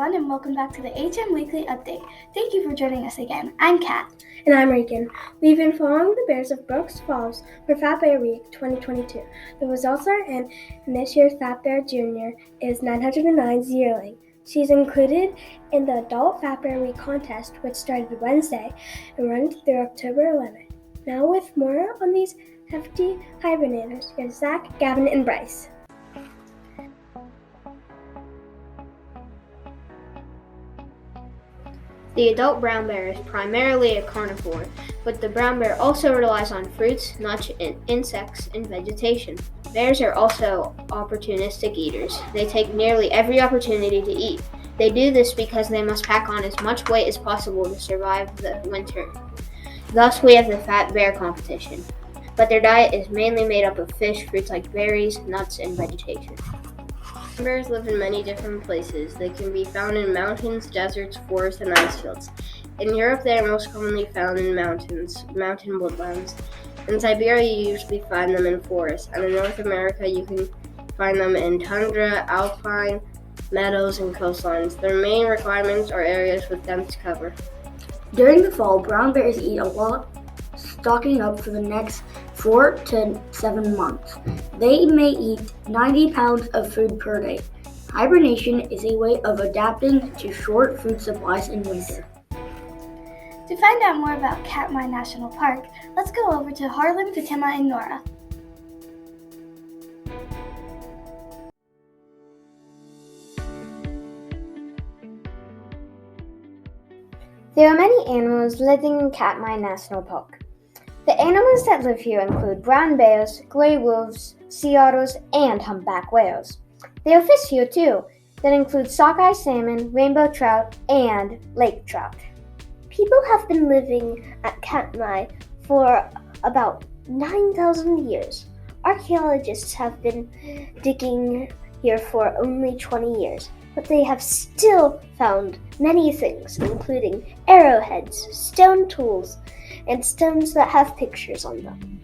everyone, and welcome back to the HM Weekly Update. Thank you for joining us again. I'm Kat. And I'm Regan. We've been following the Bears of Brooks Falls for Fat Bear Week 2022. The results are in, and this year's Fat Bear Jr. is 909's yearling. She's included in the Adult Fat Bear Week contest, which started Wednesday and runs through October 11th. Now with more on these hefty hibernators, here's Zach, Gavin, and Bryce. The adult brown bear is primarily a carnivore, but the brown bear also relies on fruits, nuts, insects, and vegetation. Bears are also opportunistic eaters. They take nearly every opportunity to eat. They do this because they must pack on as much weight as possible to survive the winter. Thus, we have the Fat Bear competition. But their diet is mainly made up of fish, fruits like berries, nuts, and vegetation. Bears live in many different places. They can be found in mountains, deserts, forests, and ice fields. In Europe, they are most commonly found in mountain woodlands. In Siberia, you usually find them in forests, and in North America, you can find them in tundra, alpine, meadows, and coastlines. Their main requirements are areas with dense cover. During the fall, brown bears eat a lot, stocking up for the next 4 to 7 months. They may eat 90 pounds of food per day. Hibernation is a way of adapting to short food supplies in winter. To find out more about Katmai National Park, let's go over to Harlan, Fatima, and Nora. There are many animals living in Katmai National Park. The animals that live here include brown bears, gray wolves, sea otters, and humpback whales. There are fish here too, that include sockeye salmon, rainbow trout, and lake trout. People have been living at Katmai for about 9,000 years. Archaeologists have been digging here for only 20 years, but they have still found many things, including arrowheads, stone tools, and stones that have pictures on them.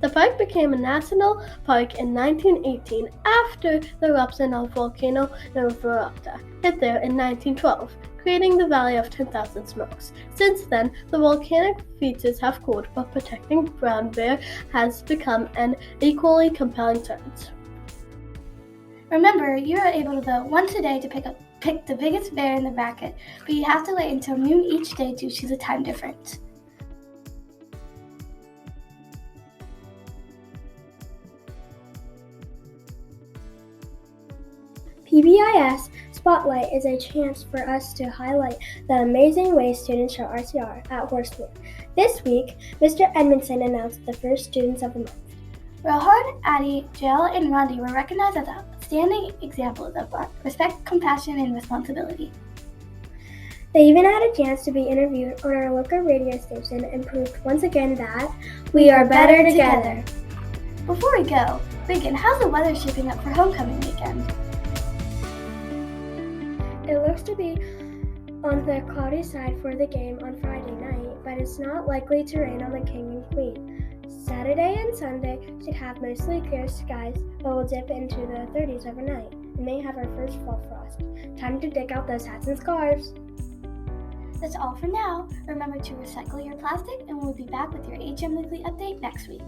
The park became a national park in 1918 after the eruption of volcano Nefertiti hit there in 1912, creating the Valley of 10,000 Smokes. Since then, the volcanic features have cooled, but protecting brown bear has become an equally compelling challenge. Remember, you are able to vote once a day to pick the biggest bear in the bracket, but you have to wait until noon each day due to the time difference. PBIS Spotlight is a chance for us to highlight the amazing ways students show RCR at Horsemeade. This week, Mr. Edmondson announced the first students of the month. Rohan, Addie, Jill, and Rondi were recognized as outstanding examples of respect, compassion, and responsibility. They even had a chance to be interviewed on our local radio station and proved once again that we are better together. Before we go, Regan, how's the weather shaping up for homecoming weekend? It looks to be on the cloudy side for the game on Friday night, but it's not likely to rain on the King and Queen. Saturday and Sunday should have mostly clear skies, but will dip into the 30s overnight and may have our first fall frost. Time to dig out those hats and scarves. That's all for now. Remember to recycle your plastic, and we'll be back with your HM Weekly Update next week.